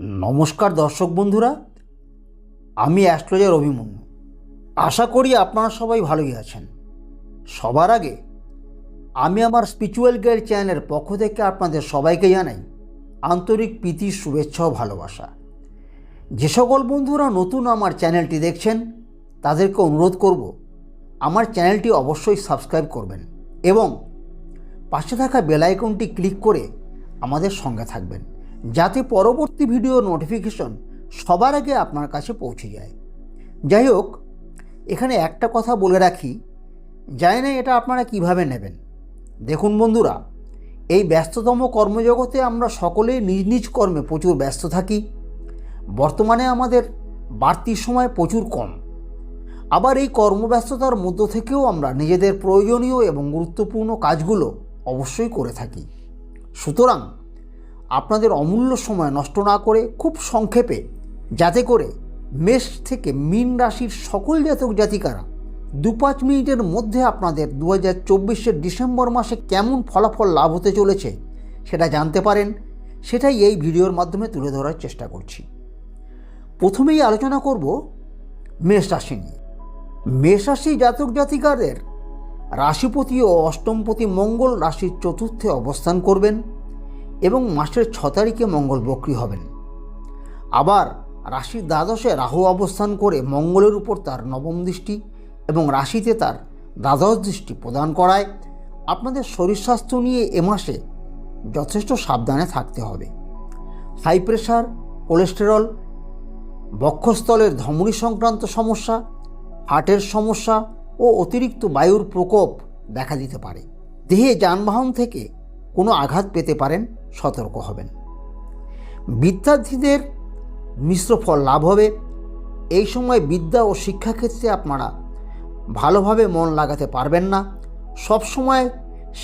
নমস্কার দর্শক বন্ধুরা, আমি অ্যাস্ট্রোলজার অভিমন্যু। আশা করি আপনারা সবাই ভালোই আছেন। সবার আগে আমি আমার স্পিরিচুয়াল গাইড চ্যানেলের পক্ষ থেকে আপনাদের সবাইকে জানাই আন্তরিক প্রীতি, শুভেচ্ছা ও ভালোবাসা। যে সকল বন্ধুরা নতুন আমার চ্যানেলটি দেখছেন তাদেরকে অনুরোধ করব আমার চ্যানেলটি অবশ্যই সাবস্ক্রাইব করবেন এবং পাশে থাকা বেল আইকনটি ক্লিক করে আমাদের সঙ্গে থাকবেন, যাতে পরবর্তী ভিডিওর নোটিফিকেশন সবার আগে আপনার কাছে পৌঁছে যায়। যাই হোক, এখানে একটা কথা বলে রাখি, জানি না এটা আপনারা কিভাবে নেবেন। দেখুন বন্ধুরা, এই ব্যস্ততম কর্মজগতে আমরা সকলেই নিজ নিজ কর্মে প্রচুর ব্যস্ত থাকি। বর্তমানে আমাদের বাড়তি সময় প্রচুর কম। আবার এই কর্মব্যস্ততার মধ্য থেকেও আমরা নিজেদের প্রয়োজনীয় এবং গুরুত্বপূর্ণ কাজগুলো অবশ্যই করে থাকি। সুতরাং আপনাদের অমূল্য সময় নষ্ট না করে খুব সংক্ষেপে, যাতে করে মেষ থেকে মীন রাশির সকল জাতক জাতিকারা 2-5 মিনিটের মধ্যে আপনাদের 2024 ডিসেম্বর মাসে কেমন ফলাফল লাভ হতে চলেছে সেটা জানতে পারেন, সেটাই এই ভিডিওর মাধ্যমে তুলে ধরার চেষ্টা করছি। প্রথমেই আলোচনা করব মেষ রাশি নিয়ে। মেষ রাশি জাতক জাতিকাদের রাশিপতি ও অষ্টমপতি মঙ্গল রাশির চতুর্থে অবস্থান করবেন এবং মাসের 6 তারিখে মঙ্গল বক্রী হবেন। আবার রাশির দ্বাদশে রাহু অবস্থান করে মঙ্গলের উপর তার নবম দৃষ্টি এবং রাশিতে তার দ্বাদশ দৃষ্টি প্রদান করায় আপনাদের শরীর স্বাস্থ্য নিয়ে এ মাসে যথেষ্ট সাবধানে থাকতে হবে। হাই প্রেশার, কোলেস্টেরল, বক্ষস্থলের ধমনী সংক্রান্ত সমস্যা, হার্টের সমস্যা ও অতিরিক্ত বায়ুর প্রকোপ দেখা দিতে পারে। দেহে যানবাহন থেকে কোনো আঘাত পেতে পারেন, সতর্ক হবেন। বিদ্যার্থীদের মিশ্র ফল লাভ হবে। এই সময় বিদ্যা ও শিক্ষাক্ষেত্রে আপনারা ভালোভাবে মন লাগাতে পারবেন না। সব সময়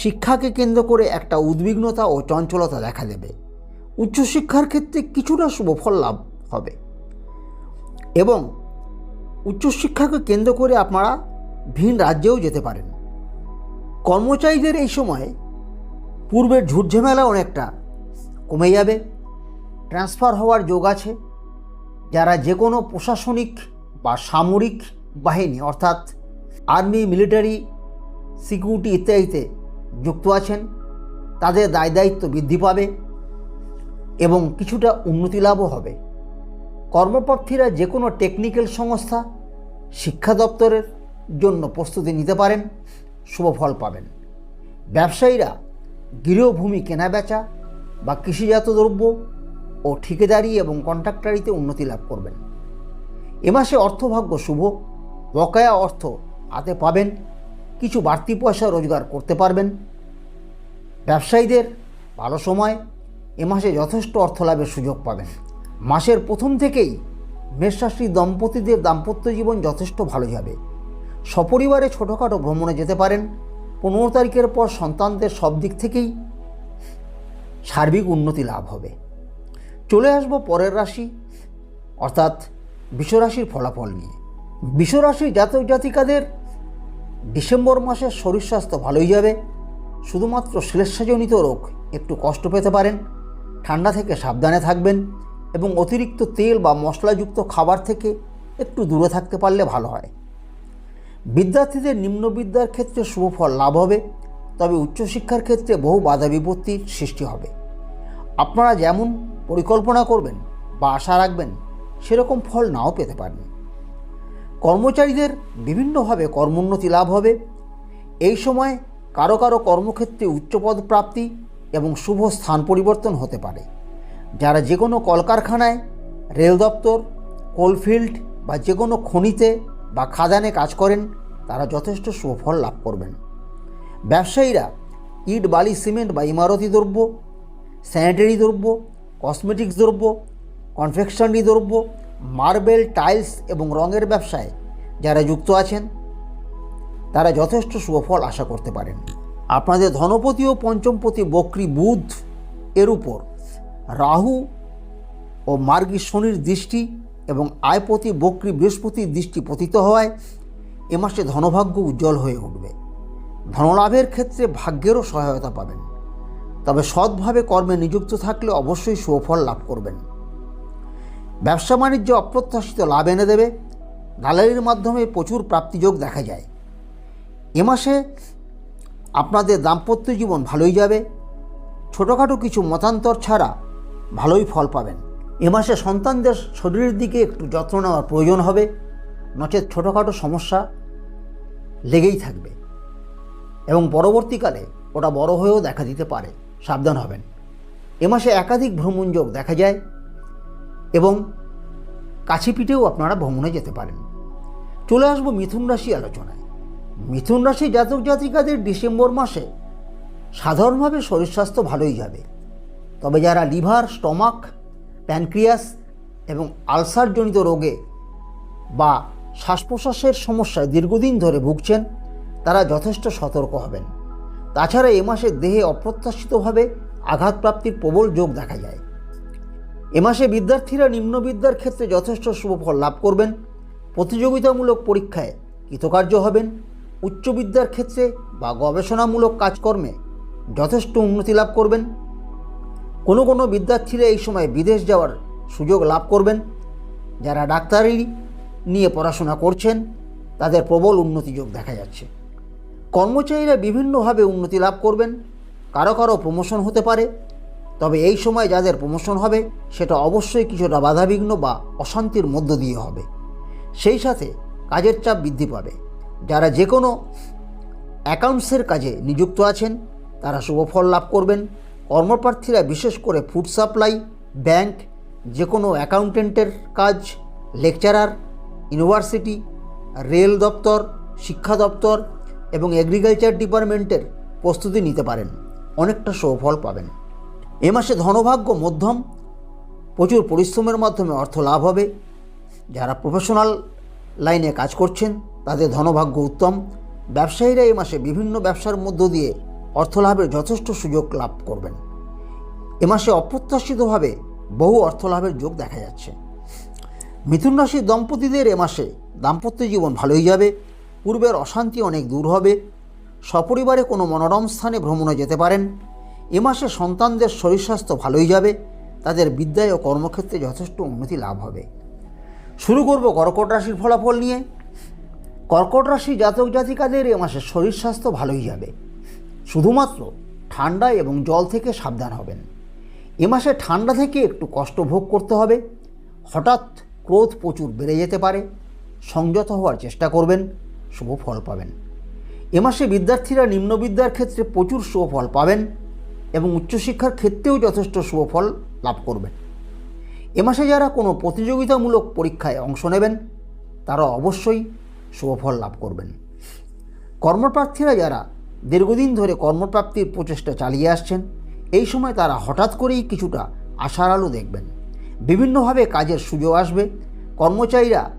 শিক্ষাকে কেন্দ্র করে একটা উদ্বিগ্নতা ও চঞ্চলতা দেখা দেবে। উচ্চশিক্ষার ক্ষেত্রে কিছুটা শুভফল লাভ হবে এবং উচ্চশিক্ষাকে কেন্দ্র করে আপনারা ভিন রাজ্যেও যেতে পারেন। কর্মচারীদের এই সময় পূর্বের ঝুটঝামেলা অনেকটা কমে যাবে। ট্রান্সফার হওয়ার যোগ আছে। যারা যে কোনো প্রশাসনিক বা সামরিক বাহিনী অর্থাৎ আর্মি, মিলিটারি, সিকিউরিটি ইত্যাদিতে যুক্ত আছেন, তাদের দায় দায়িত্ব বৃদ্ধি পাবে এবং কিছুটা উন্নতি লাভও হবে। কর্মপ্রার্থীরা যে কোনো টেকনিক্যাল সংস্থা, শিক্ষা দপ্তরের জন্য প্রস্তুতি নিতে পারেন, শুভফল পাবেন। ব্যবসায়ীরা গৃহভূমি কেনাবেচা বা কৃষিজাত দ্রব্য ও ঠিকাদারি এবং কন্ট্রাক্টারিতে উন্নতি লাভ করবেন। এ মাসে অর্থভাগ্য শুভ। বকেয়া অর্থ হাতে পাবেন, কিছু বাড়তি পয়সা রোজগার করতে পারবেন। ব্যবসায়ীদের ভালো সময়। এ মাসে যথেষ্ট অর্থ লাভের সুযোগ পাবেন। মাসের প্রথম থেকেই মেষ রাশির দম্পতিদের দাম্পত্য জীবন যথেষ্ট ভালো যাবে। সপরিবারে ছোটোখাটো ভ্রমণে যেতে পারেন। 15 তারিখের পর সন্তানদের সব দিক থেকেই সার্বিক উন্নতি লাভ হবে। চলে আসব পরের রাশি অর্থাৎ বৃষরাশির ফলাফল নিয়ে। বৃষরাশির জাতক জাতিকাদের ডিসেম্বর মাসের শরীর স্বাস্থ্য ভালোই যাবে। শুধুমাত্র শ্লেষ্মাজনিত রোগ একটু কষ্ট পেতে পারেন। ঠান্ডা থেকে সাবধানে থাকবেন এবং অতিরিক্ত তেল বা মশলাযুক্ত খাবার থেকে একটু দূরে থাকতে পারলে ভালো হয়। বিদ্যার্থীদের নিম্ন বিদ্যার ক্ষেত্রে শুভফল লাভ হবে, তবে উচ্চশিক্ষার ক্ষেত্রে বহু বাধা বিপত্তির সৃষ্টি হবে। আপনারা যেমন পরিকল্পনা করবেন বা আশা রাখবেন সেরকম ফল নাও পেতে পারেন। কর্মচারীদের বিভিন্নভাবে কর্মোন্নতি লাভ হবে। এই সময় কারো কারো কর্মক্ষেত্রে উচ্চপদ প্রাপ্তি এবং শুভ স্থান পরিবর্তন হতে পারে। যারা যে কোনো কলকারখানায়, রেল দপ্তর, কোলফিল্ড বা যে কোনো খনিতে বা খাদানে কাজ করেন, তারা যথেষ্ট সুফল লাভ করবেন। ব্যবসায়ীরা ইট, বালি, সিমেন্ট বা ইমারতি দ্রব্য, স্যানিটারি দ্রব্য, কসমেটিক্স দ্রব্য, কনফেকশনারি দ্রব্য, মার্বেল, টাইলস এবং রঙের ব্যবসায় যারা যুক্ত আছেন, তারা যথেষ্ট শুভফল আশা করতে পারেন। আপনাদের ধনপতি ও পঞ্চমপতি বক্রী বুধ এর উপর রাহু ও মার্গী শনির দৃষ্টি এবং আয়পতি বক্রী বৃহস্পতির দৃষ্টি পতিত হওয়ায় এ মাসে ধনভাগ্য উজ্জ্বল হয়ে উঠবে। ধনলাভের ক্ষেত্রে ভাগ্যেরও সহায়তা পাবেন। তবে সৎভাবে কর্মে নিযুক্ত থাকলে অবশ্যই সুফল লাভ করবেন। ব্যবসা বাণিজ্য অপ্রত্যাশিত লাভ এনে দেবে। দালালির মাধ্যমে প্রচুর প্রাপ্তিযোগ দেখা যায়। এ মাসে আপনাদের দাম্পত্য জীবন ভালোই যাবে। ছোটোখাটো কিছু মতান্তর ছাড়া ভালোই ফল পাবেন। এ মাসে সন্তানদের শরীরের দিকে একটু যত্ন নেওয়ার প্রয়োজন হবে, নচেত ছোটোখাটো সমস্যা লেগেই থাকবে এবং পরবর্তীকালে ওটা বড় হয়েও দেখা দিতে পারে, সাবধান হবেন। এ মাসে একাধিক ভ্রমণ যোগ দেখা যায় এবং কাছে পিঠেও আপনারা ভ্রমণে যেতে পারেন। চলে আসবো মিথুন রাশি আলোচনায়। মিথুন রাশি জাতক জাতিকাদের ডিসেম্বর মাসে সাধারণভাবে শরীর স্বাস্থ্য ভালোই যাবে। তবে যারা লিভার, স্টমাক, প্যানক্রিয়াস এবং আলসারজনিত রোগে বা শ্বাস প্রশ্বাসের সমস্যায় দীর্ঘদিন ধরে ভুগছেন, তারা যথেষ্ট সতর্ক হবেন। তাছাড়া এ মাসে দেহে অপ্রত্যাশিতভাবে আঘাতপ্রাপ্তির প্রবল যোগ দেখা যায়। এ মাসে বিদ্যার্থীরা নিম্ন বিদ্যার ক্ষেত্রে যথেষ্ট শুভফল লাভ করবেন। প্রতিযোগিতামূলক পরীক্ষায় কৃতকার্য হবেন। উচ্চ বিদ্যার ক্ষেত্রে বা গবেষণামূলক কাজকর্মে যথেষ্ট উন্নতি লাভ করবেন। কোনো কোনো বিদ্যার্থীরা এই সময় বিদেশ যাওয়ার সুযোগ লাভ করবেন। যারা ডাক্তারি নিয়ে পড়াশোনা করছেন, তাদের প্রবল উন্নতি যোগ দেখা যাচ্ছে। কর্মচারীরা বিভিন্নভাবে উন্নতি লাভ করবেন। কারো কারো প্রমোশন হতে পারে। তবে এই সময় যাদের প্রমোশন হবে সেটা অবশ্যই কিছুটা বাধাবিঘ্ন বা অশান্তির মধ্য দিয়ে হবে। সেই সাথে কাজের চাপ বৃদ্ধি পাবে। যারা যে কোনো অ্যাকাউন্টসের কাজে নিযুক্ত আছেন, তারা শুভফল লাভ করবেন। কর্মপ্রার্থীরা বিশেষ করে ফুড সাপ্লাই, ব্যাংক, যে কোনো অ্যাকাউন্টেন্টের কাজ, লেকচারার, ইউনিভার্সিটি, রেল দপ্তর, শিক্ষা দপ্তর এবং এগ্রিকালচার ডিপার্টমেন্টের প্রস্তুতি নিতে পারেন। অনেকটা সুফল পাবেন। এ মাসে ধনভাগ্য মধ্যম। প্রচুর পরিশ্রমের মাধ্যমে অর্থ লাভ হবে। যারা প্রফেশনাল লাইনে কাজ করছেন, তাদের ধনভাগ্য উত্তম। ব্যবসায়ীরা এ মাসে বিভিন্ন ব্যবসার মধ্য দিয়ে অর্থ লাভের যথেষ্ট সুযোগ লাভ করবেন। এ মাসে অপ্রত্যাশিতভাবে বহু অর্থ লাভের যোগ দেখা যাচ্ছে। মিথুন রাশির দম্পতিদের এ মাসে দাম্পত্য জীবন ভালোই যাবে। পূর্বের অশান্তি অনেক দূর হবে। সপরিবারে কোনো মনোরম স্থানে ভ্রমণে যেতে পারেন। এ মাসে সন্তানদের শরীর স্বাস্থ্য ভালোই যাবে। তাদের বিদ্যায় ও কর্মক্ষেত্রে যথেষ্ট উন্নতি লাভ হবে। শুরু করব কর্কট রাশির ফলাফল নিয়ে। কর্কট রাশি জাতক জাতিকাদের এ মাসে শরীর স্বাস্থ্য ভালোই যাবে। শুধুমাত্র ঠান্ডা এবং জল থেকে সাবধান হবেন। এ মাসে ঠান্ডা থেকে একটু কষ্ট ভোগ করতে হবে। হঠাৎ ক্রোধ প্রচুর বেড়ে যেতে পারে। সংযত হওয়ার চেষ্টা করবেন, শুভ ফল পাবেন। এ মাসে বিদ্যার্থীরা নিম্ন বিদ্যার ক্ষেত্রে প্রচুর সুফল পাবেন এবং উচ্চশিক্ষার ক্ষেত্রেও যথেষ্ট সুফল লাভ করবেন। এ মাসে যারা কোনো প্রতিযোগিতামূলক পরীক্ষায় অংশ নেবেন, তারা অবশ্যই সুফল লাভ করবেন। কর্মপ্রার্থীরা যারা দীর্ঘদিন ধরে কর্মপ্রাপ্তির প্রচেষ্টা চালিয়ে আসছেন, এই সময় তারা হঠাৎ করেই কিছুটা আশার আলো দেখবেন। বিভিন্নভাবে কাজের সুযোগ আসবে। কর্মচারীরা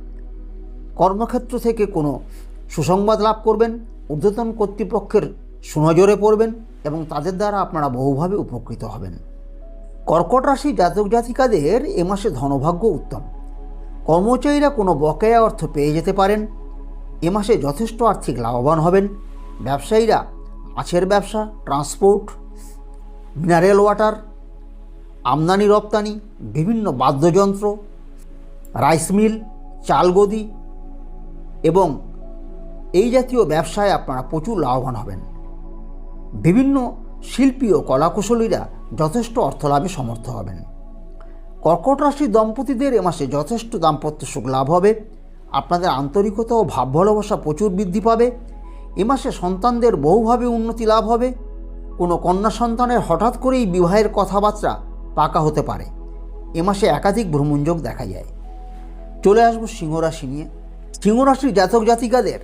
কর্মক্ষেত্র থেকে কোনো সুসংবাদ লাভ করবেন। ঊর্ধ্বতন কর্তৃপক্ষের সুনজরে পড়বেন এবং তাদের দ্বারা আপনারা বহুভাবে উপকৃত হবেন। কর্কট রাশি জাতক জাতিকাদের এ মাসে ধনভাগ্য উত্তম। কর্মচারীরা কোনো বকেয়া অর্থ পেয়ে যেতে পারেন। এ মাসে যথেষ্ট আর্থিক লাভবান হবেন। ব্যবসায়ীরা মাছের ব্যবসা, ট্রান্সপোর্ট, মিনারেল ওয়াটার, আমদানি রপ্তানি, বিভিন্ন বাদ্যযন্ত্র, রাইস মিল, চালগদি এবং এই জাতীয় ব্যবসায় আপনারা প্রচুর লাভবান হবেন। বিভিন্ন শিল্পী ও কলাকুশলীরা যথেষ্ট অর্থলাভে সমর্থ হবেন। কর্কট রাশির দম্পতিদের এ মাসে যথেষ্ট দাম্পত্য সুখ লাভ হবে। আপনাদের আন্তরিকতা ও ভাব ভালোবাসা প্রচুর বৃদ্ধি পাবে। এ মাসে সন্তানদের বহুভাবে উন্নতি লাভ হবে। কোনো কন্যা সন্তানের হঠাৎ করেই বিবাহের কথাবার্তা পাকা হতে পারে। এ মাসে একাধিক ভ্রমণযোগ দেখা যায়। চলে আসব সিংহ রাশি নিয়ে। সিংহ রাশির জাতক জাতিকাদের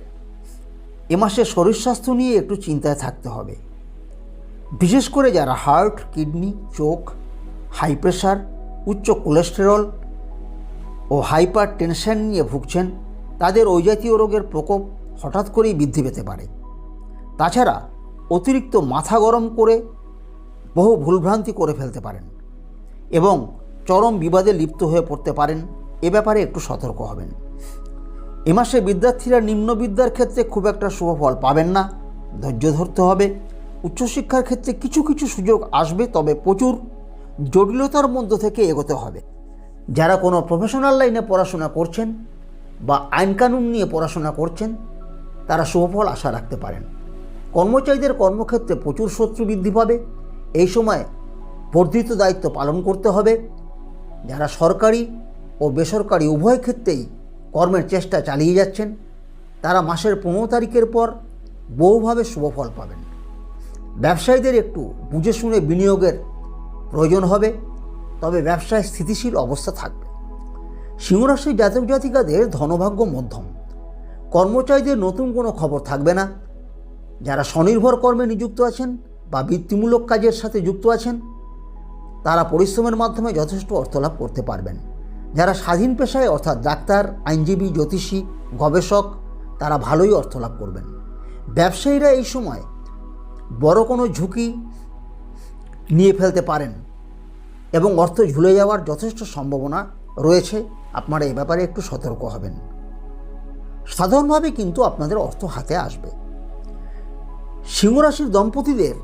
এ মাসে শরীর স্বাস্থ্য নিয়ে একটু চিন্তায় থাকতে হবে। বিশেষ করে যারা হার্ট, কিডনি, চোখ, হাই প্রেশার, উচ্চ কোলেস্টেরল ও হাইপার টেনশন নিয়ে ভুগছেন, তাদের ওই জাতীয় রোগের প্রকোপ হঠাৎ করেই বৃদ্ধি পেতে পারে। তাছাড়া অতিরিক্ত মাথা গরম করে বহু ভুলভ্রান্তি করে ফেলতে পারেন এবং চরম বিবাদে লিপ্ত হয়ে পড়তে পারেন। এ ব্যাপারে একটু সতর্ক হবেন। এ মাসে বিদ্যার্থীরা নিম্ন বিদ্যার ক্ষেত্রে খুব একটা শুভ ফল পাবেন না। ধৈর্য ধরতে হবে। উচ্চশিক্ষার ক্ষেত্রে কিছু কিছু সুযোগ আসবে, তবে প্রচুর জটিলতার মধ্য থেকে এগোতে হবে। যারা কোনো প্রফেশনাল লাইনে পড়াশোনা করছেন বা আইনকানুন নিয়ে পড়াশোনা করছেন তারা শুভফল আশা রাখতে পারেন। কর্মচারীদের কর্মক্ষেত্রে প্রচুর শত্রু বৃদ্ধি পাবে। এই সময় বর্ধিত দায়িত্ব পালন করতে হবে। যারা সরকারি ও বেসরকারি উভয় ক্ষেত্রেই কর্মের চেষ্টা চালিয়ে যাচ্ছেন তারা মাসের 15 তারিখের পর বহুভাবে শুভফল পাবেন। ব্যবসায়ীদের একটু বুঝে শুনে বিনিয়োগের প্রয়োজন হবে, তবে ব্যবসায় স্থিতিশীল অবস্থা থাকবে। সিংহরাশির জাতক জাতিকাদের ধনভাগ্য মধ্যম। কর্মচারীদের নতুন কোনো খবর থাকবে না। যারা স্বনির্ভর কর্মে নিযুক্ত আছেন বা বৃত্তিমূলক কাজের সাথে যুক্ত আছেন তারা পরিশ্রমের মাধ্যমে যথেষ্ট অর্থলাভ করতে পারবেন। যারা স্বাধীন পেশায় অর্থাৎ ডাক্তার, আইনজীবী, জ্যোতিষী, গবেষক তারা ভালোই অর্থলাভ করবেন। ব্যবসায়ীরা এই সময় বড় কোনো ঝুঁকি নিয়ে ফেলতে পারেন এবং অর্থ ঝুলে যাওয়ার যথেষ্ট সম্ভাবনা রয়েছে। আপনারা এ ব্যাপারে একটু সতর্ক হবেন। সাধারণভাবে কিন্তু আপনাদের অর্থ হাতে আসবে। সিংহরাশির দম্পতিদের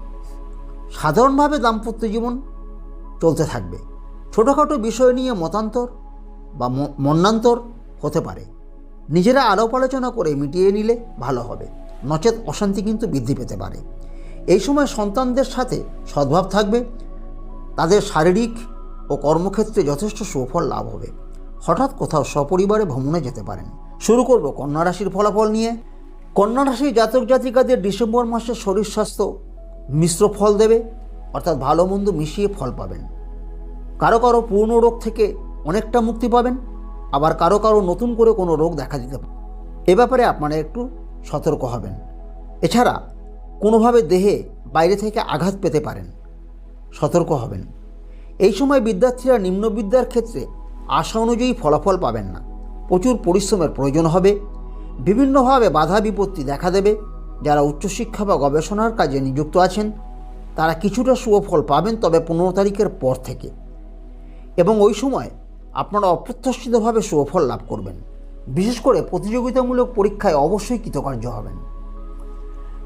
সাধারণভাবে দাম্পত্য জীবন চলতে থাকবে। ছোটোখাটো বিষয় নিয়ে মতান্তর বা মন্বান্তর হতে পারে। নিজেরা আলাপ আলোচনা করে মিটিয়ে নিলে ভালো হবে, নচেত অশান্তি কিন্তু বৃদ্ধি পেতে পারে। এই সময় সন্তানদের সাথে সদ্ভাব থাকবে। তাদের শারীরিক ও কর্মক্ষেত্রে যথেষ্ট সুফল লাভ হবে। হঠাৎ কোথাও সপরিবারে ভ্রমণে যেতে পারেন। শুরু করব কন্যা রাশির ফলাফল নিয়ে। কন্যা রাশির জাতক জাতিকাদের ডিসেম্বর মাসে শরীর স্বাস্থ্য মিশ্র ফল দেবে, অর্থাৎ ভালো মন্দ মিশিয়ে ফল পাবেন। কারো কারো পুরনো রোগ থেকে অনেকটা মুক্তি পাবেন, আবার কারো কারো নতুন করে কোনো রোগ দেখা দিতে পারে। এ ব্যাপারে আপনারা একটু সতর্ক হবেন। এছাড়া কোনোভাবে দেহে বাইরে থেকে আঘাত পেতে পারেন, সতর্ক হবেন। এই সময় বিদ্যার্থীরা নিম্ন বিদ্যার ক্ষেত্রে আশা অনুযায়ী ফলাফল পাবেন না। প্রচুর পরিশ্রমের প্রয়োজন হবে। বিভিন্নভাবে বাধা বিপত্তি দেখা দেবে। যারা উচ্চশিক্ষা বা গবেষণার কাজে নিযুক্ত আছেন তারা কিছুটা সুফল পাবেন, তবে 15 তারিখের পর থেকে, এবং ওই সময় আপনারা অপ্রত্যাশিতভাবে সুফল লাভ করবেন। বিশেষ করে প্রতিযোগিতামূলক পরীক্ষায় অবশ্যই কৃতকার্য হবেন।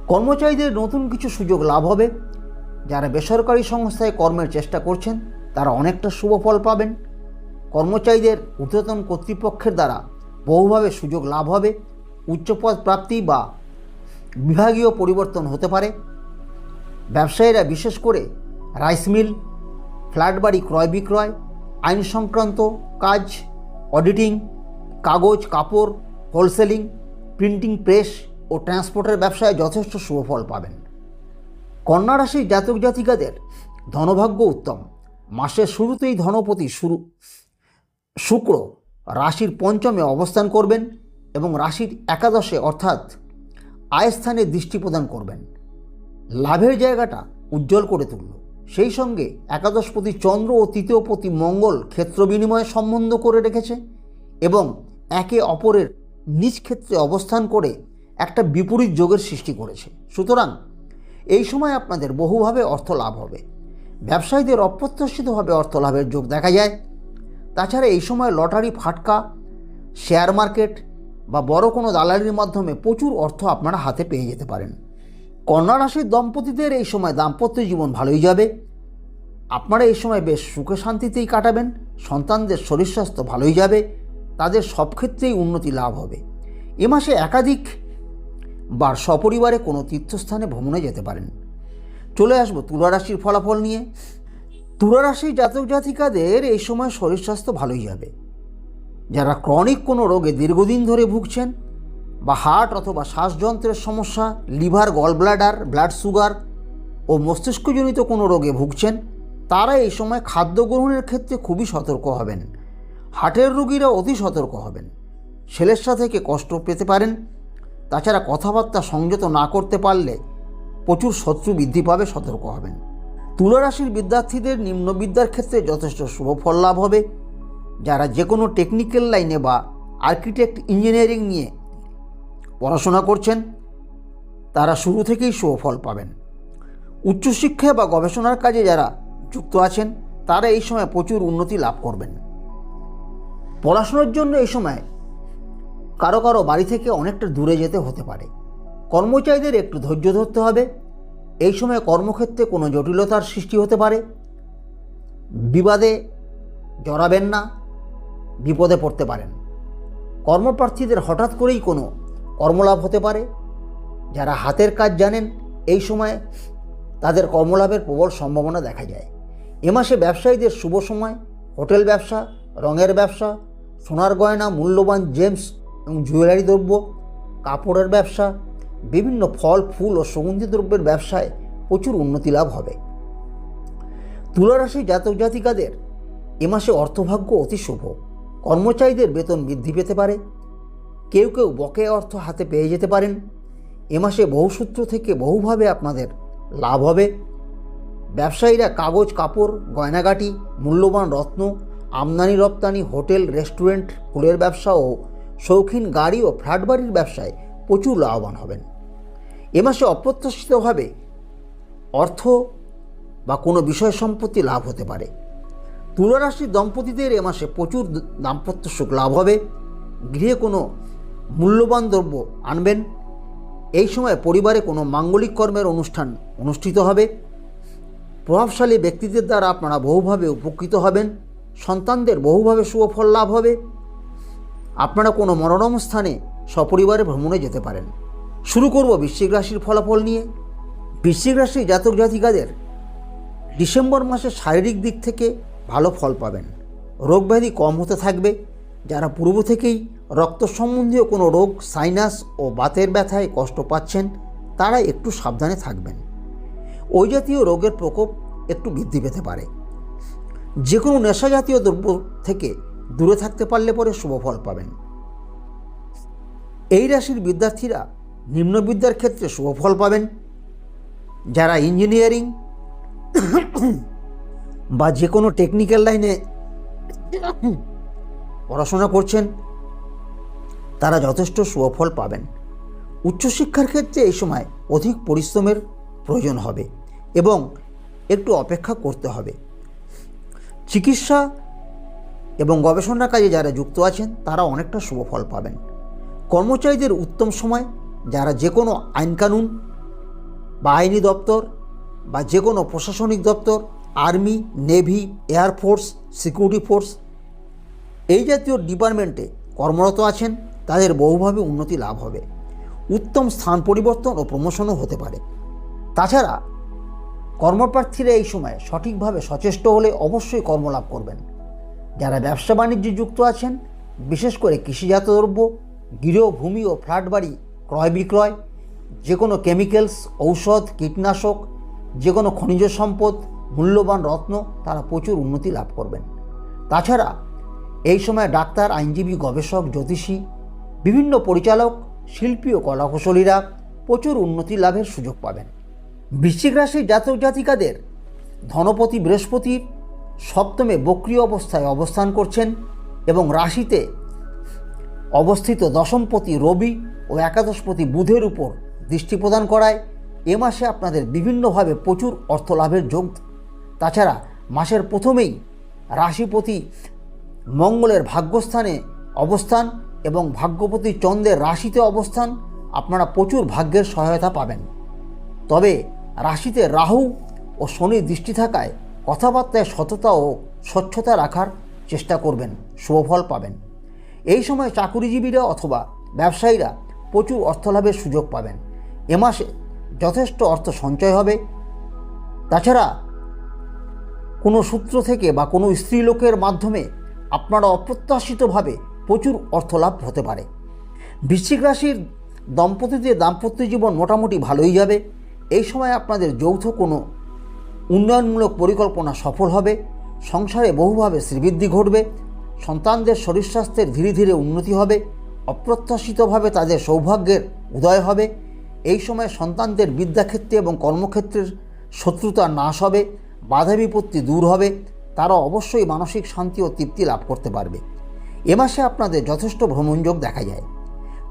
কর্মচারীদের নতুন কিছু সুযোগ লাভ হবে। যারা বেসরকারি সংস্থায় কর্মের চেষ্টা করছেন তারা অনেকটা শুভফল পাবেন। কর্মচারীদের ঊর্ধ্বতন কর্তৃপক্ষের দ্বারা বহুভাবে সুযোগ লাভ হবে। উচ্চপদ প্রাপ্তি বা বিভাগীয় পরিবর্তন হতে পারে। ব্যবসায়ীরা বিশেষ করে রাইস মিল, ফ্ল্যাট বাড়ি ক্রয় বিক্রয়, আইন সংক্রান্ত কাজ, অডিটিং, কাগজ, কাপড়, হোলসেলিং, প্রিন্টিং প্রেস ও ট্রান্সপোর্টের ব্যবসায় যথেষ্ট শুভফল পাবেন। কন্যা রাশির জাতক জাতিকাদের ধনভাগ্য উত্তম। মাসের শুরুতেই ধনপতি শুক্র রাশির পঞ্চমে অবস্থান করবেন এবং রাশির একাদশে অর্থাৎ আয়স্থানে দৃষ্টি প্রদান করবেন। লাভের জায়গাটা উজ্জ্বল করে তুলল। সেই সঙ্গে একাদশপতি চন্দ্র ও তৃতীয়পতি মঙ্গল ক্ষেত্র বিনিময়ে সম্বন্ধ করে রেখেছে এবং একে অপরের নিজ ক্ষেত্রে অবস্থান করে একটা বিপরীত যোগের সৃষ্টি করেছে। সুতরাং এই সময় আপনাদের বহুভাবে অর্থ লাভ হবে। ব্যবসায়ীদের অপ্রত্যাশিতভাবে অর্থ লাভের যোগ দেখা যায়। তাছাড়া এই সময় লটারি, ফাটকা, শেয়ার মার্কেট বা বড় কোনো দালালির মাধ্যমে প্রচুর অর্থ আপনারা হাতে পেয়ে যেতে পারেন। কন্যা রাশির দম্পতিদের এই সময় দাম্পত্য জীবন ভালোই যাবে। আপনারা এই সময় বেশ সুখে শান্তিতেই কাটাবেন। সন্তানদের শরীর স্বাস্থ্য ভালোই যাবে। তাদের সব ক্ষেত্রেই উন্নতি লাভ হবে। এ মাসে একাধিক বার সপরিবারে কোনো তীর্থস্থানে ভ্রমণে যেতে পারেন। চলে আসবো তুলা রাশির ফলাফল নিয়ে। তুলা রাশির জাতক জাতিকাদের এই সময় শরীর স্বাস্থ্য ভালোই যাবে। যারা ক্রনিক কোনো রোগে দীর্ঘদিন ধরে ভুগছেন বা হার্ট অথবা শ্বাসযন্ত্রের সমস্যা, লিভার, গলব্লাডার, ব্লাড সুগার ও মস্তিষ্কজনিত কোনো রোগে ভুগছেন তারা এই সময় খাদ্য গ্রহণের ক্ষেত্রে খুবই সতর্ক হবেন। হার্টের রোগীরা অতি সতর্ক হবেন। ছেলের থেকে কষ্ট পেতে পারেন। তাছাড়া কথাবার্তা সংযত না করতে পারলে প্রচুর শত্রু বৃদ্ধি পাবে, সতর্ক হবেন। তুলা রাশির বিদ্যার্থীদের নিম্ন বিদ্যার ক্ষেত্রে যথেষ্ট শুভ ফল লাভ হবে। যারা যে কোনো টেকনিক্যাল লাইনে বা আর্কিটেক্ট, ইঞ্জিনিয়ারিং নিয়ে পড়াশোনা করছেন তারা শুরু থেকেই সুফল পাবেন। উচ্চশিক্ষা বা গবেষণার কাজে যারা যুক্ত আছেন তারা এই সময় প্রচুর উন্নতি লাভ করবেন। পড়াশোনার জন্য এই সময় কারো কারো বাড়ি থেকে অনেকটা দূরে যেতে হতে পারে। কর্মচারীদের একটু ধৈর্য ধরতে হবে। এই সময় কর্মক্ষেত্রে কোনো জটিলতার সৃষ্টি হতে পারে। বিবাদে জড়াবেন না। বিপদে পড়তে পারেন। কর্মপ্রার্থীদের হঠাৎ করেই কোনো কর্মলাভ হতে পারে। যারা হাতের কাজ জানেন এই সময় তাদের কর্মলাভের প্রবল সম্ভাবনা দেখা যায়। এ মাসে ব্যবসায়ীদের শুভ সময় হোটেল ব্যবসা, রঙের ব্যবসা, সোনার গয়না, মূল্যবান জেমস এবং জুয়েলারি দ্রব্য, কাপড়ের ব্যবসা, বিভিন্ন ফল ফুল ও সুগন্ধি দ্রব্যের ব্যবসায় প্রচুর উন্নতি লাভ হবে। তুলা রাশির জাতক জাতিকাদের এ মাসে অর্থভাগ্য অতি শুভ। কর্মচারীদের বেতন বৃদ্ধি পেতে পারে। কেউ কেউ বকেয়া অর্থ হাতে পেয়ে যেতে পারেন। এ মাসে বহু সূত্র থেকে বহুভাবে আপনাদের লাভ হবে। ব্যবসায়ীরা কাগজ, কাপড়, গয়নাগাটি, মূল্যবান রত্ন, আমদানি রপ্তানি, হোটেল, রেস্টুরেন্ট, ফুলের ব্যবসা ও শৌখিন গাড়ি ও ফ্ল্যাট বাড়ির ব্যবসায় প্রচুর লাভবান হবেন। এ মাসে অপ্রত্যাশিতভাবে অর্থ বা কোনো বিষয় সম্পত্তি লাভ হতে পারে। তুলা রাশির দম্পতিদের এ মাসে প্রচুর দাম্পত্য সুখ লাভ হবে। গৃহে কোনো মূল্যবান দ্রব্য আনবেন। এই সময় পরিবারে কোনো মাঙ্গলিক কর্মের অনুষ্ঠান অনুষ্ঠিত হবে। প্রভাবশালী ব্যক্তিদের দ্বারা আপনারা বহুভাবে উপকৃত হবেন। সন্তানদের বহুভাবে শুভফল লাভ হবে। আপনারা কোনো মনোরম স্থানে সপরিবারে ভ্রমণে যেতে পারেন। শুরু করব বৃশ্চিক রাশির ফলাফল নিয়ে। বৃশ্চিক রাশির জাতক জাতিকাদের ডিসেম্বর মাসে শারীরিক দিক থেকে ভালো ফল পাবেন। রোগব্যাধি কম হতে থাকবে। যারা পূর্ব থেকেই রক্ত সম্বন্ধীয় কোনো রোগ, সাইনাস ও বাতের ব্যথায় কষ্ট পাচ্ছেন তারা একটু সাবধানে থাকবেন। ওই জাতীয় রোগের প্রকোপ একটু বৃদ্ধি পেতে পারে। যে কোনো নেশা জাতীয় দ্রব্য থেকে দূরে থাকতে পারলে পরে শুভফল পাবেন। এই রাশির বিদ্যার্থীরা নিম্নবিদ্যার ক্ষেত্রে শুভফল পাবেন। যারা ইঞ্জিনিয়ারিং বা যে কোনো টেকনিক্যাল লাইনে পড়াশোনা করছেন তারা যথেষ্ট শুভফল পাবেন। উচ্চশিক্ষার ক্ষেত্রে এই সময় অধিক পরিশ্রমের প্রয়োজন হবে এবং একটু অপেক্ষা করতে হবে। চিকিৎসা এবং গবেষণা কাজে যারা যুক্ত আছেন তারা অনেকটা শুভফল পাবেন। কর্মচারীদের উত্তম সময়। যারা যে কোনো আইনকানুন বা আইনি দপ্তর বা যে কোনো প্রশাসনিক দপ্তর, army, navy, air force, security force এই জাতীয় ডিপার্টমেন্টে কর্মরত আছেন তাদের বহুভাবে উন্নতি লাভ হবে। উত্তম স্থান পরিবর্তন ও প্রমোশনও হতে পারে। তাছাড়া কর্মপ্রার্থীরা এই সময় সঠিকভাবে সচেষ্ট হলে অবশ্যই কর্মলাভ করবেন। যারা ব্যবসা বাণিজ্যে যুক্ত আছেন, বিশেষ করে কৃষিজাত দ্রব্য, গৃহ, ভূমি ও ফ্ল্যাট বাড়ি ক্রয় বিক্রয়, যে কোনো কেমিক্যালস, ঔষধ, কীটনাশক, যে কোনো খনিজ সম্পদ, মূল্যবান রত্ন, তারা প্রচুর উন্নতি লাভ করবেন। তাছাড়া এই সময় ডাক্তার, আইনজীবী, গবেষক, জ্যোতিষী, বিভিন্ন পরিচালক, শিল্পী ও কলাকুশলীরা প্রচুর উন্নতি লাভের সুযোগ পাবেন। বৃশ্চিক রাশির জাতক জাতিকাদের ধনপতি বৃহস্পতির সপ্তমে বক্রী অবস্থায় অবস্থান করছেন এবং রাশিতে অবস্থিত দশমপতি রবি ও একাদশপতি বুধের উপর দৃষ্টি প্রদান করায় এ মাসে আপনাদের বিভিন্নভাবে প্রচুর অর্থ লাভের যোগ। তাছাড়া মাসের প্রথমেই রাশিপতি মঙ্গলের ভাগ্যস্থানে অবস্থান এবং ভাগ্যপতি চন্দ্রের রাশিতে অবস্থান আপনারা প্রচুর ভাগ্যের সহায়তা পাবেন। তবে রাশিতে রাহু ও শনির দৃষ্টি থাকায় কথাবার্তায় সততা ও স্বচ্ছতা রাখার চেষ্টা করবেন, শুভফল পাবেন। এই সময় চাকুরিজীবীরা অথবা ব্যবসায়ীরা প্রচুর অর্থলাভের সুযোগ পাবেন। এ মাসে যথেষ্ট অর্থ সঞ্চয় হবে। তাছাড়া কোনো সূত্র থেকে বা কোনো স্ত্রীলোকের মাধ্যমে আপনারা অপ্রত্যাশিতভাবে প্রচুর অর্থলাভ হতে পারে। বৃশ্চিক রাশির দম্পতিদের দাম্পত্য জীবন মোটামুটি ভালোই যাবে। এই সময় আপনাদের যৌথ কোনো উন্নয়নমূলক পরিকল্পনা সফল হবে। সংসারে বহুভাবে শ্রীবৃদ্ধি ঘটবে। সন্তানদের শরীর স্বাস্থ্যের ধীরে ধীরে উন্নতি হবে। অপ্রত্যাশিতভাবে তাদের সৌভাগ্যের উদয় হবে। এই সময় সন্তানদের বিদ্যাক্ষেত্রে এবং কর্মক্ষেত্রের শত্রুতা নাশ হবে। বাধা বিপত্তি দূর হবে। তারা অবশ্যই মানসিক শান্তি ও তৃপ্তি লাভ করতে পারবে। এ মাসে আপনাদের যথেষ্ট ভ্রমণযোগ দেখা যায়।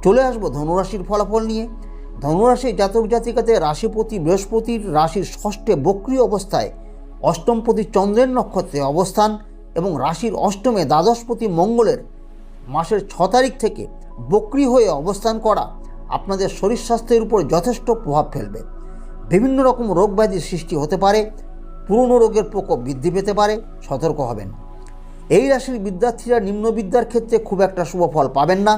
চলে আসবো ধনুরাশির ফলাফল নিয়ে। ধনুরাশির জাতক জাতিকাদের রাশিপতি বৃহস্পতির রাশির ষষ্ঠে বক্রী অবস্থায় অষ্টমপতি চন্দ্রের নক্ষত্রে অবস্থান এবং রাশির অষ্টমে দ্বাদশপতি মঙ্গলের মাসের 6 তারিখ থেকে বক্রী হয়ে অবস্থান করা আপনাদের শরীর স্বাস্থ্যের উপর যথেষ্ট প্রভাব ফেলবে। বিভিন্ন রকম রোগ ব্যাধির সৃষ্টি হতে পারে। পুরনো রোগের প্রকোপ বৃদ্ধি পেতে পারে, সতর্ক হবেন। এই রাশির বিদ্যার্থীরা নিম্ন বিদ্যার ক্ষেত্রে খুব একটা শুভ ফল পাবেন না।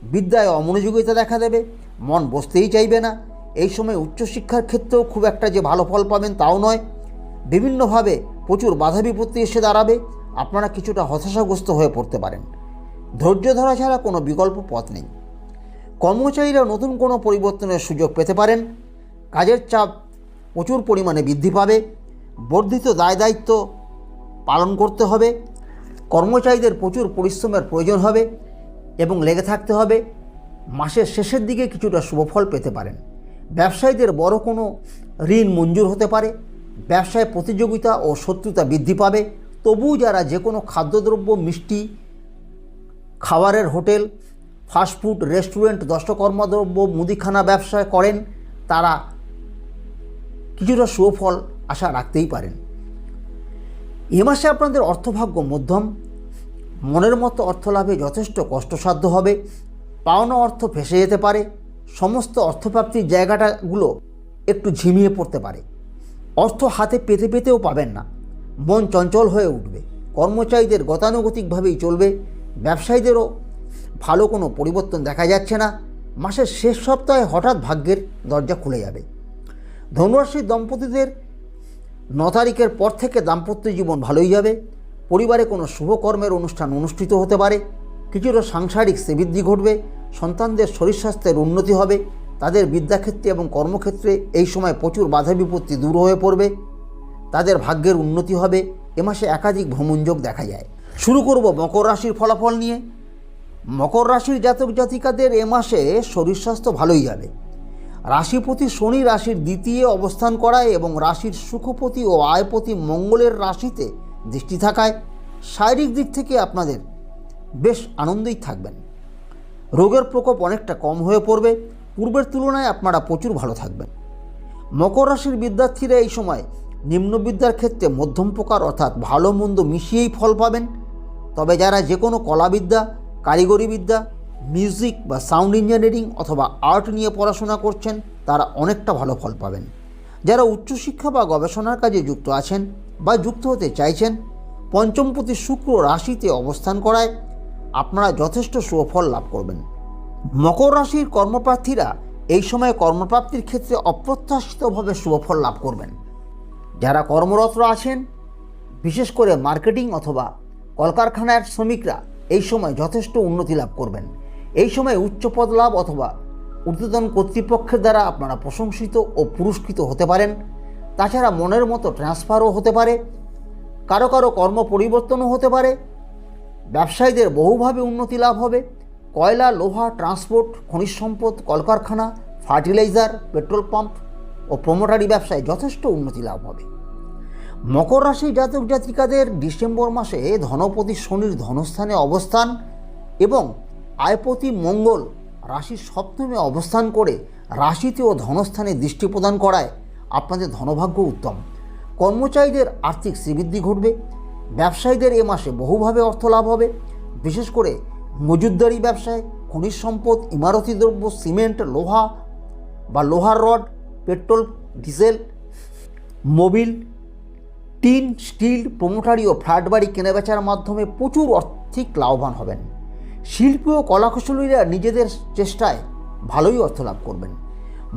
বিদ্যায় অমনোযোগিতা দেখা দেবে, মন বসতেই চাইবে না। এই সময় উচ্চশিক্ষার ক্ষেত্রেও খুব একটা যে ভালো ফল পাবেন তাও নয়। বিভিন্নভাবে প্রচুর বাধা বিপত্তি এসে দাঁড়াবে, আপনারা কিছুটা হতাশাগ্রস্ত হয়ে পড়তে পারেন। ধৈর্য ধরা ছাড়া কোনো বিকল্প পথ নেই। কর্মচারীরা নতুন কোনো পরিবর্তনের সুযোগ পেতে পারেন। কাজের চাপ প্রচুর পরিমাণে বৃদ্ধি পাবে, বর্ধিত দায় দায়িত্ব পালন করতে হবে। কর্মচারীদের প্রচুর পরিশ্রমের প্রয়োজন হবে এবং লেগে থাকতে হবে। মাসের শেষের দিকে কিছুটা শুভফল পেতে পারেন। ব্যবসায়ীদের বড় কোনো ঋণ মঞ্জুর হতে পারে। ব্যবসায় প্রতিযোগিতা ও শত্রুতা বৃদ্ধি পাবে। তবুও যারা যে কোনো খাদ্যদ্রব্য, মিষ্টি, খাবারের হোটেল, ফাস্টফুড, রেস্টুরেন্ট, দষ্টকর্মদ্রব্য, মুদিখানা ব্যবসা করেন, তারা কিছুটা সুফল আশা রাখতেই পারেন। এ মাসে আপনাদের অর্থভাগ্য মধ্যম। মনের মতো অর্থ লাভে যথেষ্ট কষ্টসাধ্য হবে। পাওনা অর্থ ফেঁসে যেতে পারে। সমস্ত অর্থপ্রাপ্তির জায়গাটাগুলো একটু ঝিমিয়ে পড়তে পারে। অর্থ হাতে পেতে পেতেও পাবেন না। মন চঞ্চল হয়ে উঠবে। কর্মচারীদের গতানুগতিকভাবেই চলবে। ব্যবসায়ীদেরও ভালো কোনো পরিবর্তন দেখা যাচ্ছে না। মাসের শেষ সপ্তাহে হঠাৎ ভাগ্যের দরজা খুলে যাবে। ধনুরাশির দম্পতিদের 9 তারিখের পর থেকে দাম্পত্য জীবন ভালোই যাবে। পরিবারে কোনো শুভকর্মের অনুষ্ঠান অনুষ্ঠিত হতে পারে। কিছুটা সাংসারিক শ্রীবৃদ্ধি ঘটবে। সন্তানদের শরীর স্বাস্থ্যের উন্নতি হবে। তাদের বিদ্যাক্ষেত্রে এবং কর্মক্ষেত্রে এই সময় প্রচুর বাধা বিপত্তি দূর হয়ে পড়বে। তাদের ভাগ্যের উন্নতি হবে। এ মাসে একাধিক ভ্রমণযোগ দেখা যায়। শুরু করব মকর রাশির ফলাফল নিয়ে। মকর রাশির জাতক জাতিকাদের এ মাসে শরীর স্বাস্থ্য ভালোই যাবে। রাশিপতি শনি রাশির দ্বিতীয় অবস্থান করায় এবং রাশির সুখপতি ও আয়পতি মঙ্গলের রাশিতে দৃষ্টি থাকায় শারীরিক দিক থেকে আপনাদের বেশ আনন্দেই থাকবেন। রোগের প্রকোপ অনেকটা কম হয়ে পড়বে। পূর্বের তুলনায় আপনারা প্রচুর ভালো থাকবেন। মকর রাশির বিদ্যার্থীরা এই সময় নিম্ন বিদ্যার ক্ষেত্রে মধ্যম প্রকার অর্থাৎ ভালো মন্দ মিশিয়েই ফল পাবেন। তবে যারা যে কোনো কলাবিদ্যা, কারিগরি বিদ্যা, মিউজিক বা সাউন্ড ইঞ্জিনিয়ারিং অথবা আর্ট নিয়ে পড়াশোনা করছেন, তারা অনেকটা ভালো ফল পাবেন। যারা উচ্চশিক্ষা বা গবেষণার কাজে যুক্ত আছেন বা যুক্ত হতে চাইছেন, পঞ্চমপতি শুক্র রাশিতে অবস্থান করায় আপনারা যথেষ্ট সুফল লাভ করবেন। মকর রাশির কর্মপ্রার্থীরা এই সময় কর্মপ্রাপ্তির ক্ষেত্রে অপ্রত্যাশিতভাবে শুভফল লাভ করবেন। যারা কর্মরত আছেন, বিশেষ করে মার্কেটিং অথবা কলকারখানার শ্রমিকরা এই সময় যথেষ্ট উন্নতি লাভ করবেন। এই সময় উচ্চপদ লাভ অথবা ঊর্ধ্বতন কর্তৃপক্ষের দ্বারা আপনারা প্রশংসিত ও পুরস্কৃত হতে পারেন। তাছাড়া মনের মতো ট্রান্সফারও হতে পারে। কারো কারো কর্ম পরিবর্তনও হতে পারে। ব্যবসায়ীদের বহুভাবে উন্নতি লাভ হবে। কয়লা, লোহা, ট্রান্সপোর্ট, খনিজ সম্পদ, কলকারখানা, ফার্টিলাইজার, পেট্রোল পাম্প ও প্রমোটারি ব্যবসায় যথেষ্ট উন্নতি লাভ হবে। মকর রাশি জাতক জাতিকাদের ডিসেম্বর মাসে ধনপতি শনির ধনস্থানে অবস্থান এবং আয়পতি মঙ্গল রাশির সপ্তমে অবস্থান করে রাশিতে ও ধনস্থানে দৃষ্টি প্রদান করায় আপনাদের ধনভাগ্য উত্তম। কর্মচারীদের আর্থিক শ্রীবৃদ্ধি ঘটবে। ব্যবসায়ীদের এ মাসে বহুভাবে অর্থ লাভ হবে। বিশেষ করে মজুতদারি ব্যবসায়, খনিজ সম্পদ, ইমারতি দ্রব্য, সিমেন্ট, লোহা বা লোহার rod, petrol, diesel, Mobil, tin, steel, প্রমোটারি ও ফ্ল্যাট বাড়ি কেনাবেচার মাধ্যমে প্রচুর আর্থিক লাভবান হবেন। শিল্পী ও কলাকুশলীরা নিজেদের চেষ্টায় ভালোই অর্থ লাভ করবেন।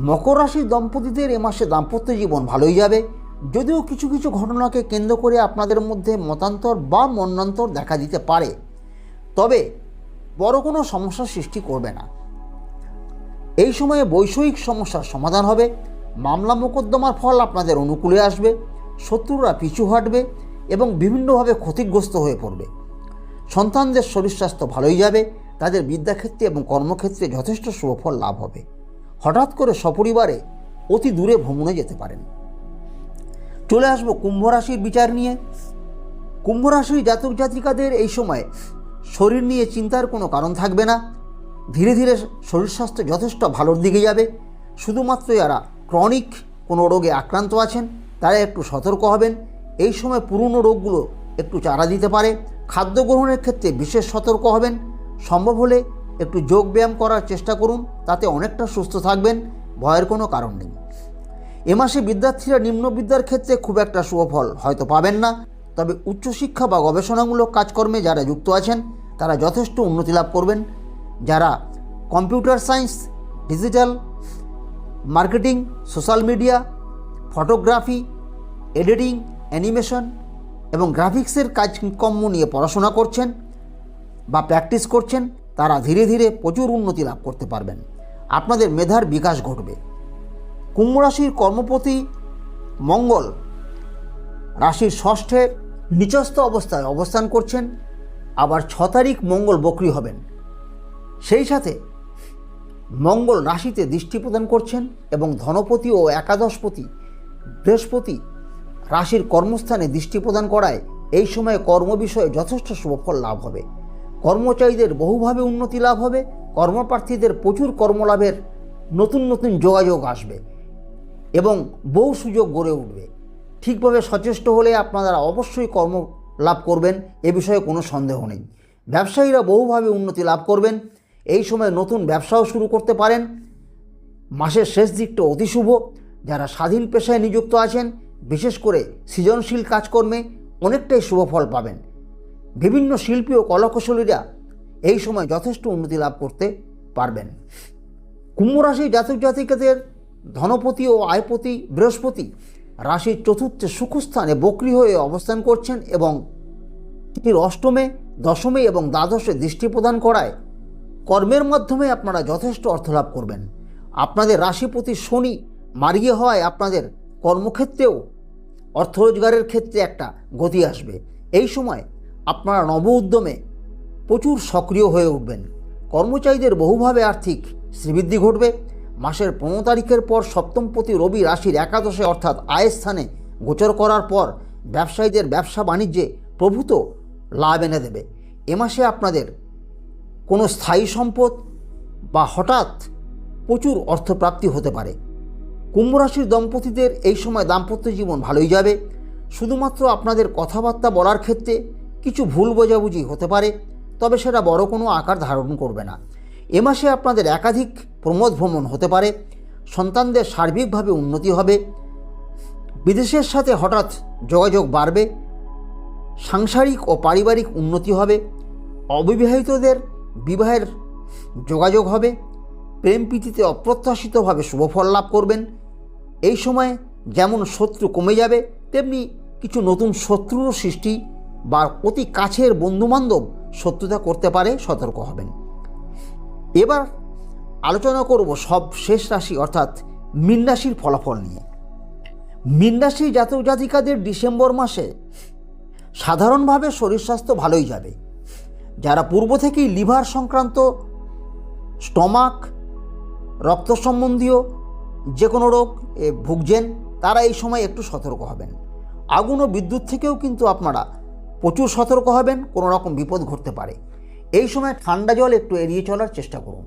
মকর রাশির দম্পতিদের এ মাসে দাম্পত্য জীবন ভালোই যাবে। যদিও কিছু কিছু ঘটনাকে কেন্দ্র করে আপনাদের মধ্যে মতান্তর বা মন্বন্তর দেখা দিতে পারে, তবে বড় কোনো সমস্যার সৃষ্টি করবে না। এই সময়ে বৈষয়িক সমস্যার সমাধান হবে। মামলা মোকদ্দমার ফল আপনাদের অনুকূলে আসবে। শত্রুরা পিছু হটবে এবং বিভিন্নভাবে ক্ষতিগ্রস্ত হয়ে পড়বে। সন্তানদের শরীর স্বাস্থ্য ভালোই যাবে। তাদের বিদ্যাক্ষেত্রে এবং কর্মক্ষেত্রে যথেষ্ট সুফল লাভ হবে। হঠাৎ করে সপরিবারে অতি দূরে ভ্রমণে যেতে পারেন। চলে আসব কুম্ভ রাশির বিচার নিয়ে। কুম্ভ রাশির জাতক জাতিকাদের এই সময় শরীর নিয়ে চিন্তার কোনো কারণ থাকবে না। ধীরে ধীরে শরীর স্বাস্থ্য যথেষ্ট ভালোর দিকে যাবে। শুধুমাত্র যারা ক্রনিক কোনো রোগে আক্রান্ত আছেন তারা একটু সতর্ক হবেন। এই সময় পুরনো রোগগুলো একটু চারা দিতে পারে। খাদ্য গ্রহণের ক্ষেত্রে বিশেষ সতর্ক হবেন। সম্ভব হলে একটু যোগ ব্যায়াম করার চেষ্টা করুন, তাতে অনেকটা সুস্থ থাকবেন। ভয়ের কোনো কারণ নেই। এ মাসে বিদ্যার্থীরা নিম্ন বিদ্যার ক্ষেত্রে খুব একটা সুফল হয়তো পাবেন না, তবে উচ্চশিক্ষা বা গবেষণামূলক কাজকর্মে যারা যুক্ত আছেন তারা যথেষ্ট উন্নতি লাভ করবেন। যারা computer science, digital marketing, social media, photography, editing, animation এবং গ্রাফিক্সের কাজকর্ম নিয়ে পড়াশোনা করছেন বা প্র্যাকটিস করছেন তারা ধীরে ধীরে প্রচুর উন্নতি লাভ করতে পারবেন। আপনাদের মেধার বিকাশ ঘটবে। কুম্ভ রাশির কর্মপতি মঙ্গল রাশির ষষ্ঠে নিচস্থ অবস্থায় অবস্থান করছেন। আবার 6 তারিখ মঙ্গল বক্রী হবেন। সেই সাথে মঙ্গল রাশিতে দৃষ্টি প্রদান করছেন এবং ধনপতি ও একাদশপতি বৃহস্পতি রাশির কর্মস্থানে দৃষ্টি প্রদান করায় এই সময়ে কর্ম বিষয়ে যথেষ্ট শুভফল লাভ হবে। কর্মচারীদের বহুভাবে উন্নতি লাভ হবে। কর্মপ্রার্থীদের প্রচুর কর্মলাভের নতুন নতুন যোগাযোগ আসবে এবং বহু সুযোগ গড়ে উঠবে। ঠিকভাবে সচেষ্ট হলে আপনারা অবশ্যই কর্ম লাভ করবেন, এ বিষয়ে কোনো সন্দেহ নেই। ব্যবসায়ীরা বহুভাবে উন্নতি লাভ করবেন। এই সময় নতুন ব্যবসাও শুরু করতে পারেন। মাসের শেষ দিকটা অতি শুভ। যারা স্বাধীন পেশায় নিযুক্ত আছেন, বিশেষ করে সৃজনশীল কাজকর্মে অনেকটাই শুভফল পাবেন। বিভিন্ন শিল্পী ও কলাকুশলীরা এই সময় যথেষ্ট উন্নতি লাভ করতে পারবেন। কুম্ভ রাশির জাতক জাতিকাদের ধনপতি ও আয়পতি বৃহস্পতি রাশির চতুর্থে সুখস্থানে বক্রী হয়ে অবস্থান করছেন এবং এর অষ্টমে, দশমে এবং দ্বাদশে দৃষ্টি প্রদান করায় কর্মের মাধ্যমে আপনারা যথেষ্ট অর্থ লাভ করবেন। আপনাদের রাশিপতি শনি মার্গী হওয়ায় আপনাদের কর্মক্ষেত্রেও অর্থ রোজগারের ক্ষেত্রে একটা গতি আসবে। এই সময় আপনারা নব উদ্যমে প্রচুর সক্রিয় হয়ে উঠবেন। কর্মচারীদের বহুভাবে আর্থিক শ্রীবৃদ্ধি ঘটবে। মাসের 15 তারিখের পর সপ্তমপতি রবি রাশির একাদশে অর্থাৎ আয়ের স্থানে গোচর করার পর ব্যবসায়ীদের ব্যবসা বাণিজ্যে প্রভূত লাভ এনে দেবে। এ মাসে আপনাদের কোনো স্থায়ী সম্পদ বা হঠাৎ প্রচুর অর্থপ্রাপ্তি হতে পারে। কুম্ভ রাশির দম্পতিদের এই সময় দাম্পত্য জীবন ভালোই যাবে। শুধুমাত্র আপনাদের কথাবার্তা বলার ক্ষেত্রে কিছু ভুল বোঝাবুঝি হতে পারে, তবে সেটা বড় কোনো আকার ধারণ করবে না। এ মাসে আপনাদের একাধিক প্রমোদ ভ্রমণ হতে পারে। সন্তানদের সার্বিকভাবে উন্নতি হবে। বিদেশের সাথে হঠাৎ যোগাযোগ বাড়বে। সাংসারিক ও পারিবারিক উন্নতি হবে। অবিবাহিতদের বিবাহের যোগাযোগ হবে। প্রেম প্রীতিতে অপ্রত্যাশিতভাবে শুভফল লাভ করবেন। এই সময় যেমন শত্রু কমে যাবে, তেমনি কিছু নতুন শত্রুরও সৃষ্টি বা অতি কাছের বন্ধুবান্ধব শত্রুতা করতে পারে, সতর্ক হবেন। এবার আলোচনা করব সব শেষ রাশি অর্থাৎ মীন রাশির ফলাফল নিয়ে। মীন রাশির জাতক জাতিকাদের ডিসেম্বর মাসে সাধারণভাবে শরীর স্বাস্থ্য ভালোই যাবে। যারা পূর্ব থেকেই লিভার সংক্রান্ত, স্টমাক, রক্ত সম্বন্ধীয় যে কোনো রোগ ভুগছেন তারা এই সময় একটু সতর্ক হবেন। আগুন ও বিদ্যুৎ থেকেও কিন্তু আপনারা প্রচুর সতর্ক হবেন, কোনো রকম বিপদ ঘটতে পারে। এই সময় ঠান্ডা জল একটু এড়িয়ে চলার চেষ্টা করুন।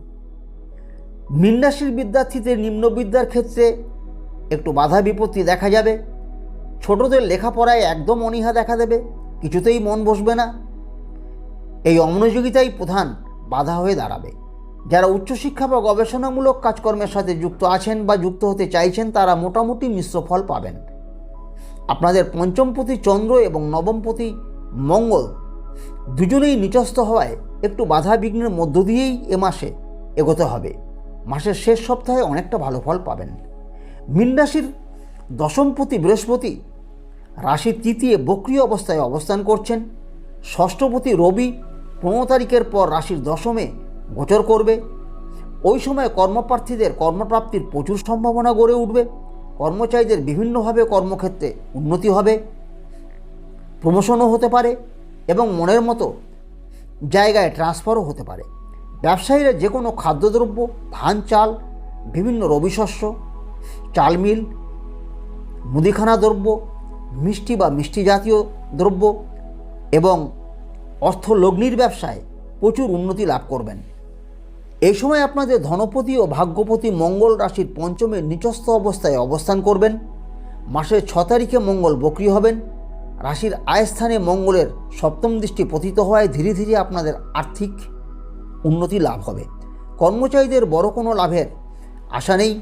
মীন রাশির বিদ্যার্থীদের নিম্নবিদ্যার ক্ষেত্রে একটু বাধা বিপত্তি দেখা যাবে। ছোটদের লেখাপড়ায় একদম অনীহা দেখা দেবে, কিছুতেই মন বসবে না। এই অমনোযোগিতাই প্রধান বাধা হয়ে দাঁড়াবে। যারা উচ্চশিক্ষা বা গবেষণামূলক কাজকর্মের সাথে যুক্ত আছেন বা যুক্ত হতে চাইছেন তারা মোটামুটি মিশ্র ফল পাবেন। আপনাদের পঞ্চমপতি চন্দ্র এবং নবমপতি মঙ্গল দুজনেই নিচস্থ হওয়ায় একটু বাধা বিঘ্নের মধ্য দিয়েই এ মাসে এগোতে হবে। মাসের শেষ সপ্তাহে অনেকটা ভালো ফল পাবেন। মীন রাশির দশমপতি বৃহস্পতি রাশির তৃতীয় বক্রী অবস্থায় অবস্থান করছেন। ষষ্ঠপতি রবি 15 তারিখের পর রাশির দশমে গোচর করবে। ওই সময় কর্মপ্রার্থীদের কর্মপ্রাপ্তির প্রচুর সম্ভাবনা গড়ে উঠবে। কর্মচারীদের বিভিন্নভাবে কর্মক্ষেত্রে উন্নতি হবে, প্রমোশনও হতে পারে এবং মনের মতো জায়গায় ট্রান্সফারও হতে পারে। ব্যবসায়ীরা যে কোনো খাদ্যদ্রব্য, ধান, চাল, বিভিন্ন রবি শস্য, চাল মিল, মুদিখানা দ্রব্য, মিষ্টি বা মিষ্টি জাতীয় দ্রব্য এবং অর্থলগ্নির ব্যবসায় প্রচুর উন্নতি লাভ করবেন। এই সময় আপনাদের ধনপতি ও ভাগ্যপতি মঙ্গল রাশির পঞ্চমে নিচস্থ অবস্থায় অবস্থান করবেন। মাসের 6 তারিখে মঙ্গল বক্রী হবেন। রাশির আয়স্থানে মঙ্গলের সপ্তম দৃষ্টি পতিত হওয়ায় ধীরে ধীরে আপনাদের আর্থিক উন্নতি লাভ হবে। কর্মচারীদের বড় কোনো লাভের আশা নেই।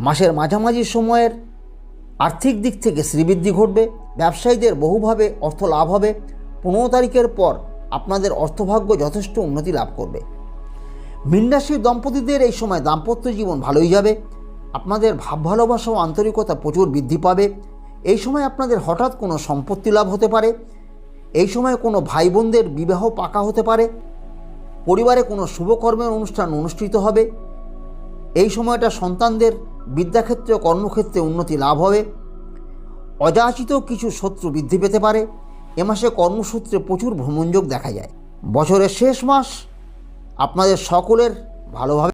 মাসের মাঝামাঝি সময়ের আর্থিক দিক থেকে শ্রীবৃদ্ধি ঘটবে। ব্যবসায়ীদের বহুভাবে অর্থ লাভ হবে। 15 তারিখের পর আপনাদের অর্থভাগ্য যথেষ্ট উন্নতি লাভ করবে। মীন রাশির দম্পতিদের এই সময় দাম্পত্য জীবন ভালোই যাবে। আপনাদের ভাব ভালোবাসা ও আন্তরিকতা প্রচুর বৃদ্ধি পাবে। এই সময় আপনাদের হঠাৎ কোনো সম্পত্তি লাভ হতে পারে। এই সময় কোনো ভাই বোনদের বিবাহ পাকা হতে পারে। পরিবারে কোনো শুভকর্মের অনুষ্ঠান অনুষ্ঠিত হবে। এই সময়টা সন্তানদের বিদ্যাক্ষেত্রে ও কর্মক্ষেত্রে উন্নতি লাভ হবে। অযাচিত কিছু শত্রু বৃদ্ধি পেতে পারে। এ মাসে কর্মসূত্রে প্রচুর ভ্রমণযোগ দেখা যায়। বছরের শেষ মাস আপনাদের সকলের ভালোভাবে